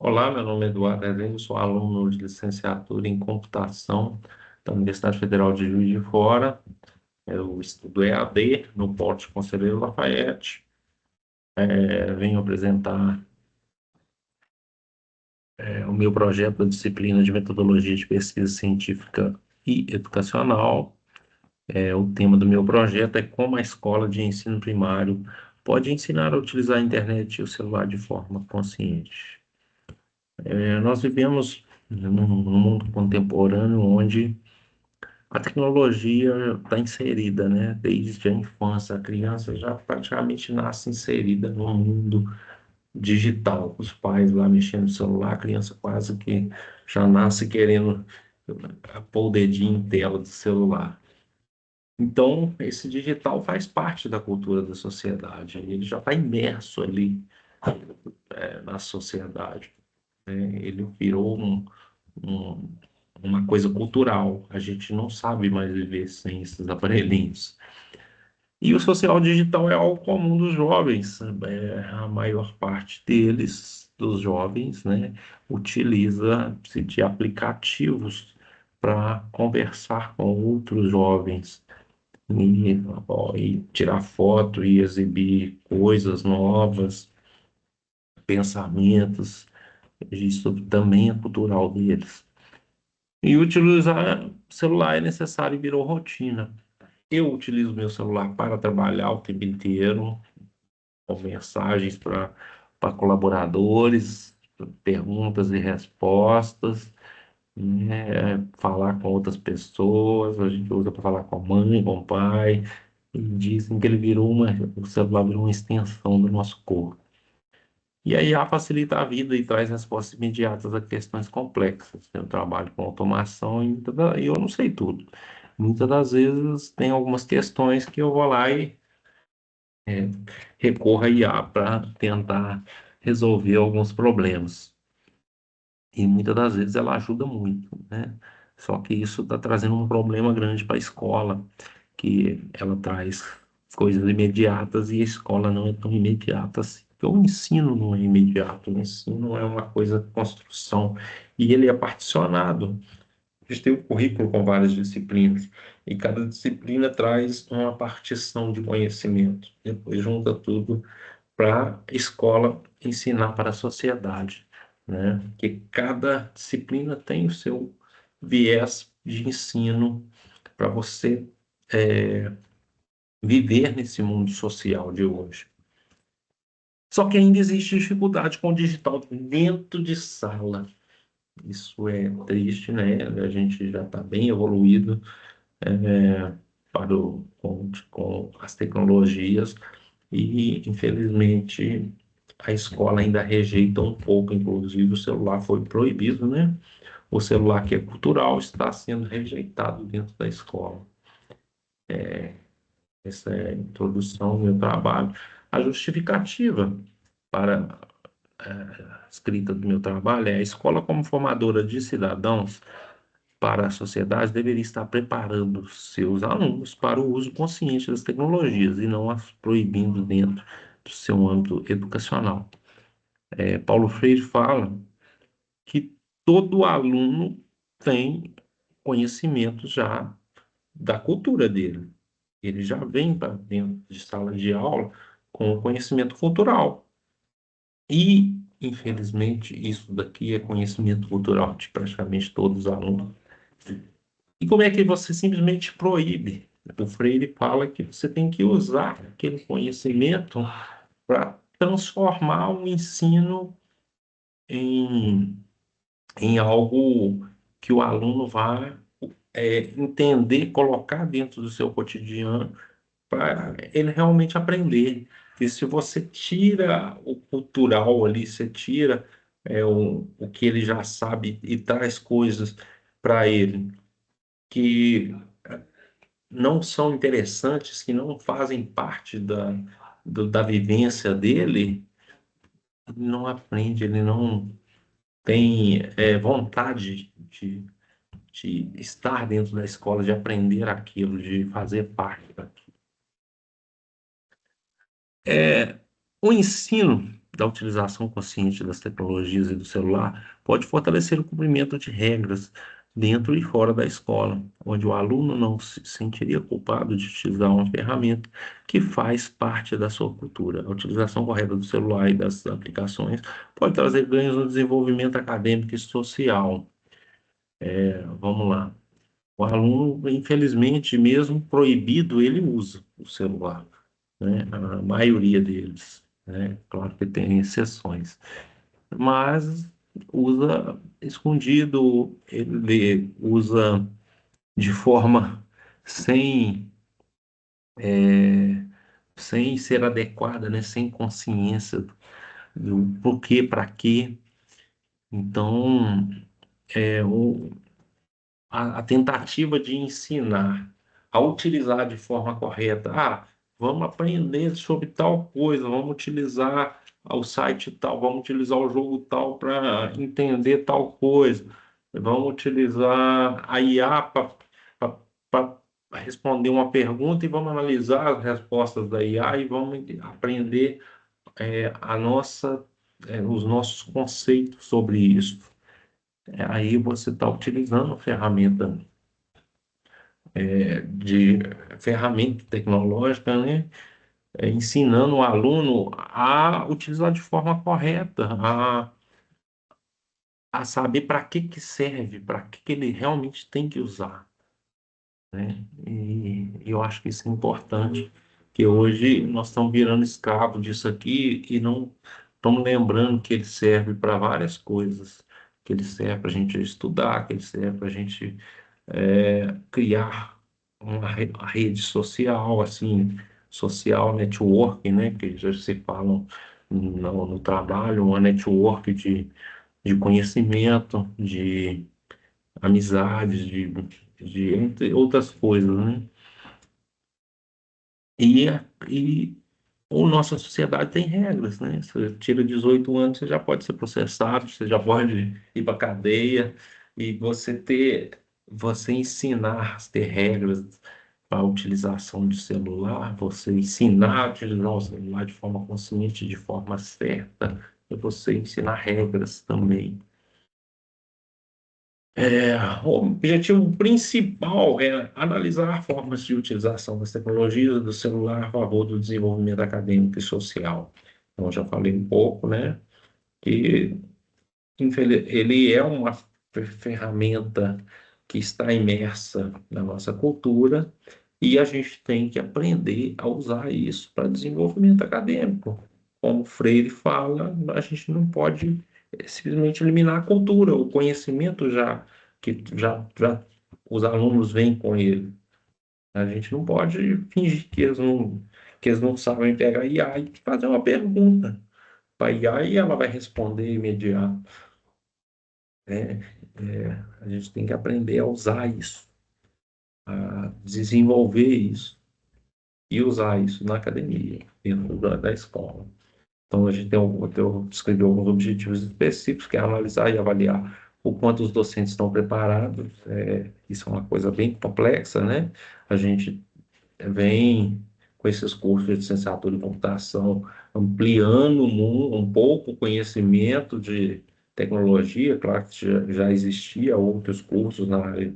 Olá, meu nome é Eduardo Rezende, sou aluno de licenciatura em computação da Universidade Federal de Juiz de Fora. Eu estudo EAD no Porto Conselheiro Lafayette. Venho apresentar o meu projeto da disciplina de metodologia de pesquisa científica e educacional. O tema do meu projeto é como a escola de ensino primário pode ensinar a utilizar a internet e o celular de forma consciente. Nós vivemos num mundo contemporâneo onde a tecnologia está inserida, né? Desde a infância, a criança já praticamente nasce inserida no mundo digital. Os pais lá mexendo no celular, a criança quase que já nasce querendo pôr o dedinho em tela do celular. Então, esse digital faz parte da cultura da sociedade. Ele já está imerso ali, na sociedade, né? Ele virou um- uma coisa cultural. A gente não sabe mais viver sem esses aparelhinhos. E o social digital é algo comum dos jovens. A maior parte deles, dos jovens, né, utiliza-se de aplicativos para conversar com outros jovens e, e tirar foto e exibir coisas novas, pensamentos. Isso também é cultural deles. E utilizar celular é necessário e virou rotina. Eu utilizo meu celular para trabalhar o tempo inteiro, com mensagens para colaboradores, perguntas e respostas, né? Falar com outras pessoas, a gente usa para falar com a mãe, com o pai, e dizem que o celular virou uma extensão do nosso corpo. E aí a facilita a vida e traz respostas imediatas a questões complexas. Eu trabalho com automação e eu não sei tudo. Muitas das vezes tem algumas questões que eu vou lá e é, recorro a IA para tentar resolver alguns problemas. E muitas das vezes ela ajuda muito, né? Só que isso está trazendo um problema grande para a escola, que ela traz coisas imediatas e a escola não é tão imediata assim. Porque o ensino não é imediato, o ensino é uma coisa de construção e ele é particionado. A gente tem um currículo com várias disciplinas e cada disciplina traz uma partição de conhecimento. Depois junta tudo para a escola ensinar para a sociedade, né? Que cada disciplina tem o seu viés de ensino para você viver nesse mundo social de hoje. Só que ainda existe dificuldade com o digital dentro de sala. Isso é triste, né? A gente já está bem evoluído com as tecnologias e, infelizmente, a escola ainda rejeita um pouco, inclusive o celular foi proibido, né? O celular que é cultural está sendo rejeitado dentro da escola. Essa é a introdução ao meu trabalho. A justificativa para a escrita do meu trabalho é: a escola, como formadora de cidadãos para a sociedade, deveria estar preparando seus alunos para o uso consciente das tecnologias e não as proibindo dentro do seu âmbito educacional. Paulo Freire fala que todo aluno tem conhecimento já da cultura dele. Ele já vem para dentro de sala de aula com o conhecimento cultural. E, infelizmente, isso daqui é conhecimento cultural de praticamente todos os alunos. E como é que você simplesmente proíbe? O Freire fala que você tem que usar aquele conhecimento para transformar o ensino em, em algo que o aluno vá entender, colocar dentro do seu cotidiano para ele realmente aprender. E se você tira o cultural ali, você tira o que ele já sabe e traz coisas para ele que não são interessantes, que não fazem parte da vivência dele, ele não aprende, ele não tem vontade de estar dentro da escola, de aprender aquilo, de fazer parte daquilo. O ensino. da utilização consciente das tecnologias e do celular pode fortalecer o cumprimento de regras dentro e fora da escola, onde o aluno não se sentiria culpado de utilizar uma ferramenta que faz parte da sua cultura. A utilização correta do celular e das aplicações pode trazer ganhos no desenvolvimento acadêmico e social. Vamos lá. O aluno, infelizmente, mesmo proibido, ele usa o celular, né? A maioria deles, né? Claro que tem exceções, mas usa escondido, ele usa de forma sem, sem ser adequada, né? Sem consciência do porquê, para quê. Então, é, o, a tentativa de ensinar a utilizar de forma correta. Ah, vamos aprender sobre tal coisa, vamos utilizar o site tal, vamos utilizar o jogo tal para entender tal coisa, vamos utilizar a IA para responder uma pergunta e vamos analisar as respostas da IA e vamos aprender a nossa, os nossos conceitos sobre isso. Aí você está utilizando a ferramenta de ferramenta tecnológica, né? Ensinando o aluno a utilizar de forma correta, a saber para que serve, para que ele realmente tem que usar, né? E eu acho que isso é importante, que hoje nós estamos virando escravo disso aqui e não estamos lembrando que ele serve para várias coisas, que ele serve para a gente estudar, que ele serve para a gente criar uma rede social, assim, social network, né, que já se falam no trabalho, uma network de conhecimento, de amizades, entre outras coisas, né? E, e a nossa sociedade tem regras, né? Você tira 18 anos, você já pode ser processado, você já pode ir para cadeia, e você ensinar a ter regras para a utilização de celular, você ensinar a utilizar o celular de forma consciente, de forma certa, e você ensinar regras também. O objetivo principal é analisar formas de utilização das tecnologias do celular a favor do desenvolvimento acadêmico e social. Então, eu já falei um pouco, né, que ele é uma ferramenta que está imersa na nossa cultura e a gente tem que aprender a usar isso para desenvolvimento acadêmico. Como o Freire fala, a gente não pode simplesmente eliminar a cultura, o conhecimento já os alunos vêm com ele. A gente não pode fingir que eles não sabem pegar a IA e fazer uma pergunta para a IA e ela vai responder imediato, né? A gente tem que aprender a usar isso, a desenvolver isso e usar isso na academia, dentro da escola. Então, a gente eu descrevi alguns objetivos específicos, que é analisar e avaliar o quanto os docentes estão preparados. Isso é uma coisa bem complexa, né? A gente vem com esses cursos de licenciatura em computação ampliando um pouco o conhecimento de tecnologia. Claro que já existia outros cursos na área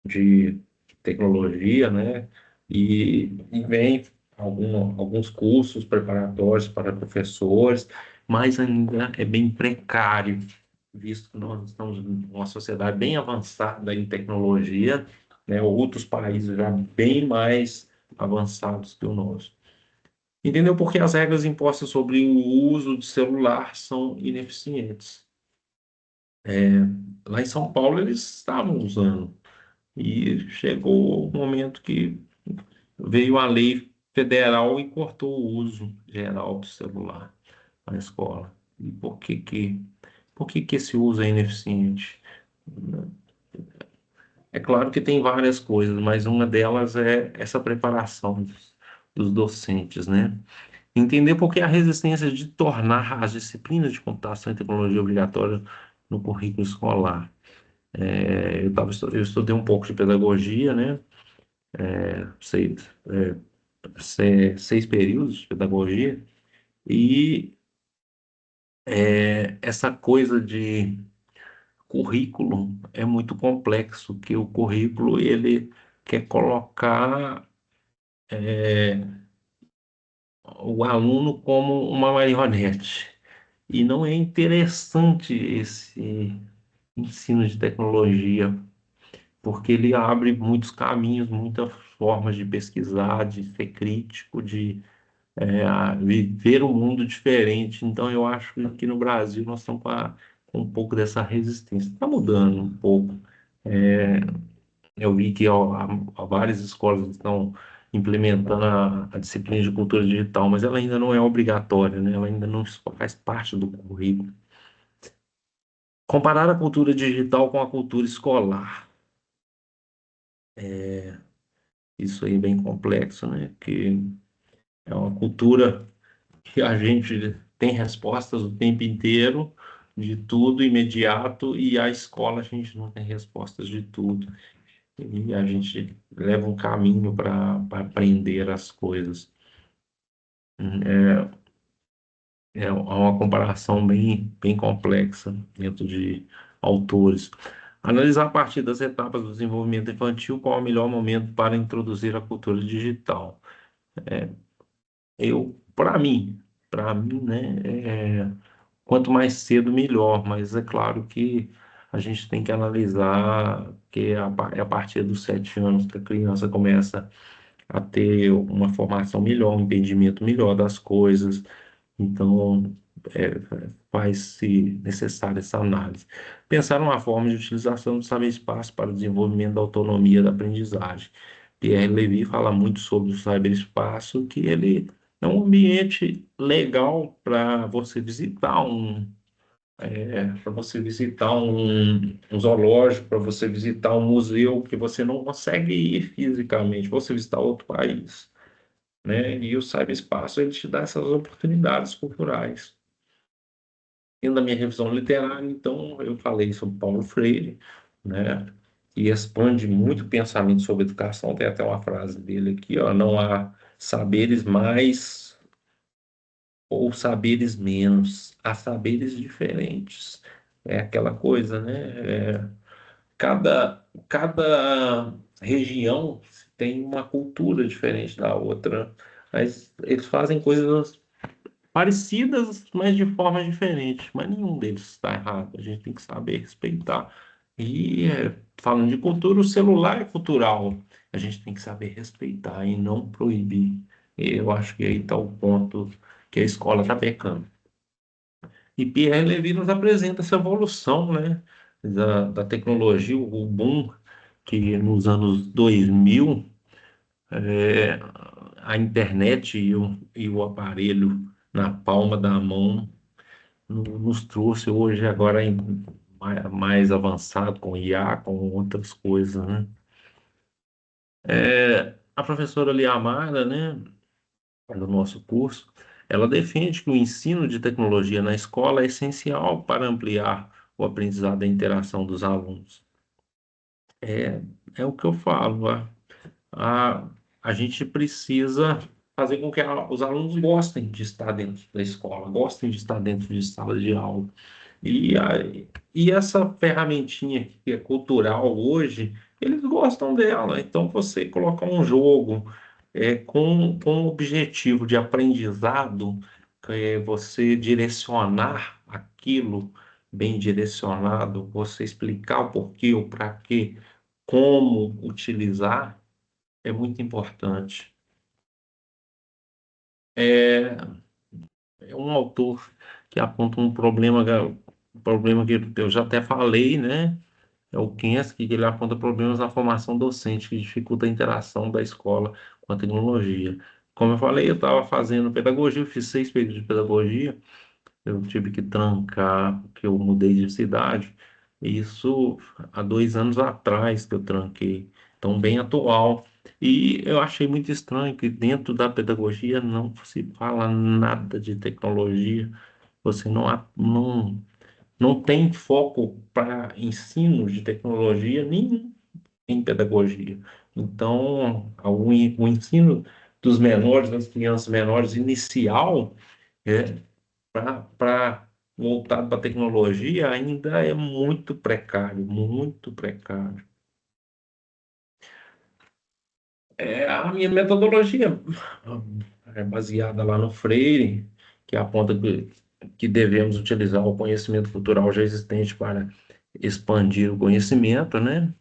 de tecnologia, né? E vem alguns cursos preparatórios para professores, mas ainda é bem precário, visto que nós estamos numa sociedade bem avançada em tecnologia, né? Outros países já bem mais avançados que o nosso. Entendeu? Porque as regras impostas sobre o uso de celular são ineficientes. Lá em São Paulo eles estavam usando. E chegou o momento que veio a lei federal e cortou o uso geral do celular na escola. E por que que esse uso é ineficiente? É claro que tem várias coisas, mas uma delas é essa preparação dos docentes, né? Entender por que a resistência de tornar as disciplinas de computação e tecnologia obrigatórias no currículo escolar. Eu estudei um pouco de pedagogia, né? Seis, 6 períodos de pedagogia, e Essa coisa de currículo é muito complexo, que o currículo ele quer colocar o aluno como uma marionete. E não é interessante esse ensino de tecnologia, porque ele abre muitos caminhos, muitas formas de pesquisar, de ser crítico, de viver um mundo diferente. Então, eu acho que aqui no Brasil nós estamos com um pouco dessa resistência. Está mudando um pouco. Eu vi que várias escolas estão implementando a disciplina de cultura digital, mas ela ainda não é obrigatória, né? Ela ainda não faz parte do currículo. Comparar a cultura digital com a cultura escolar. Isso aí é bem complexo, né? Que é uma cultura que a gente tem respostas o tempo inteiro, de tudo imediato, e a escola a gente não tem respostas de tudo. E a gente leva um caminho para aprender as coisas. É uma comparação bem complexa dentro de autores. Analisar a partir das etapas do desenvolvimento infantil qual é o melhor momento para introduzir a cultura digital. Para mim, né, quanto mais cedo melhor, mas é claro que a gente tem que analisar que é a partir dos 7 anos que a criança começa a ter uma formação melhor, um entendimento melhor das coisas. Então, faz-se necessária essa análise. Pensar uma forma de utilização do cyberespaço para o desenvolvimento da autonomia da aprendizagem. Pierre Levy fala muito sobre o cyberespaço, que ele é um ambiente legal para você visitar um zoológico, para você visitar um museu que você não consegue ir fisicamente, você visitar outro país, né? E o cyberespaço ele te dá essas oportunidades culturais. Dentro da minha revisão literária, então, eu falei sobre Paulo Freire, né? E expande muito o pensamento sobre educação. Tem até uma frase dele aqui, ó, não há saberes mais ou saberes menos, há saberes diferentes. É aquela coisa, né? Cada região tem uma cultura diferente da outra, mas eles fazem coisas parecidas, mas de forma diferente. Mas nenhum deles está errado. A gente tem que saber respeitar. E falando de cultura, o celular é cultural. A gente tem que saber respeitar e não proibir. E eu acho que aí está o ponto que a escola está pecando. E Pierre Levy nos apresenta essa evolução, né, da tecnologia, o boom que nos anos 2000 é, a internet e o aparelho na palma da mão nos trouxe hoje agora mais avançado com IA, com outras coisas, né? A professora Liamara, né, do nosso curso, ela defende que o ensino de tecnologia na escola é essencial para ampliar o aprendizado e a interação dos alunos. É, é o que eu falo, a, a gente precisa fazer com que os alunos gostem de estar dentro da escola, gostem de estar dentro de sala de aula. E, a, e essa ferramentinha que é cultural hoje, eles gostam dela. Então, você colocar um jogo com o objetivo de aprendizado, você direcionar aquilo bem direcionado, você explicar o porquê, o para quê, como utilizar, é muito importante. É um autor que aponta um problema que eu já até falei, né? É o Kensky, que ele aponta problemas na formação docente, que dificulta a interação da escola com a tecnologia. Como eu falei, eu estava fazendo pedagogia, eu fiz 6 períodos de pedagogia, eu tive que trancar, porque eu mudei de cidade. Isso há 2 anos atrás que eu tranquei, então bem atual. E eu achei muito estranho que dentro da pedagogia não se fala nada de tecnologia, você não tem foco para ensino de tecnologia nenhum em pedagogia. Então, o ensino dos menores, das crianças menores, inicial, é para voltado para a tecnologia ainda é muito precário, muito precário. A minha metodologia é baseada lá no Freire, que aponta que devemos utilizar o conhecimento cultural já existente para expandir o conhecimento, né?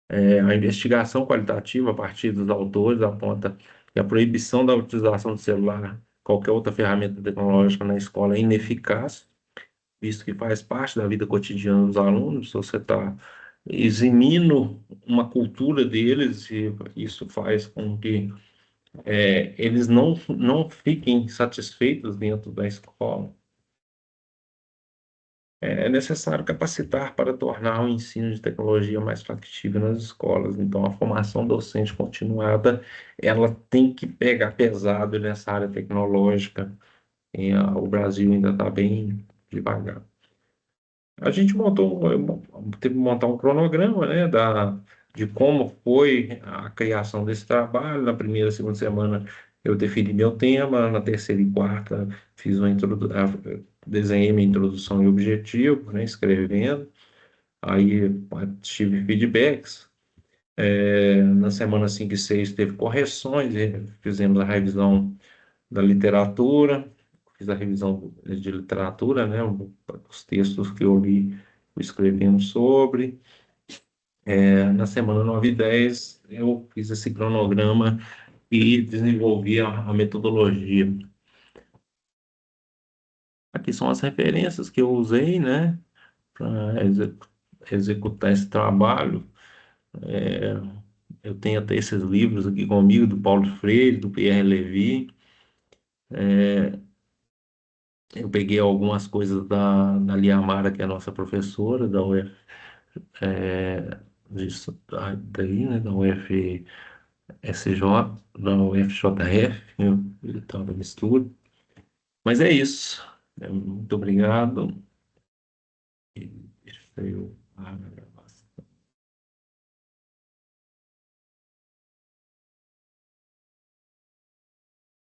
A investigação qualitativa a partir dos autores aponta que a proibição da utilização do celular, qualquer outra ferramenta tecnológica na escola é ineficaz, visto que faz parte da vida cotidiana dos alunos. Você está eximindo uma cultura deles e isso faz com que eles não fiquem satisfeitos dentro da escola. É necessário capacitar para tornar o ensino de tecnologia mais factível nas escolas. Então, a formação docente continuada, ela tem que pegar pesado nessa área tecnológica. O Brasil ainda está bem devagar. A gente teve que montar um cronograma, né, de como foi a criação desse trabalho. Na primeira e segunda semana eu defini meu tema, na terceira e quarta fiz desenhei minha introdução e objetivo, né, escrevendo. Aí tive feedbacks. Na semana 5 e 6 teve correções, e fizemos a revisão da literatura, fiz a revisão de literatura, né, os textos que eu li, fui escrevendo sobre. Na semana 9 e 10 eu fiz esse cronograma e desenvolvi a metodologia. Aqui são as referências que eu usei, né, para executar esse trabalho. Eu tenho até esses livros aqui comigo, do Paulo Freire, do Pierre Levy. Eu peguei algumas coisas da Liamara, que é a nossa professora da UF, daí, né, da UFSJ, da UFJF, então, da mistura. Mas é isso. Muito obrigado. E,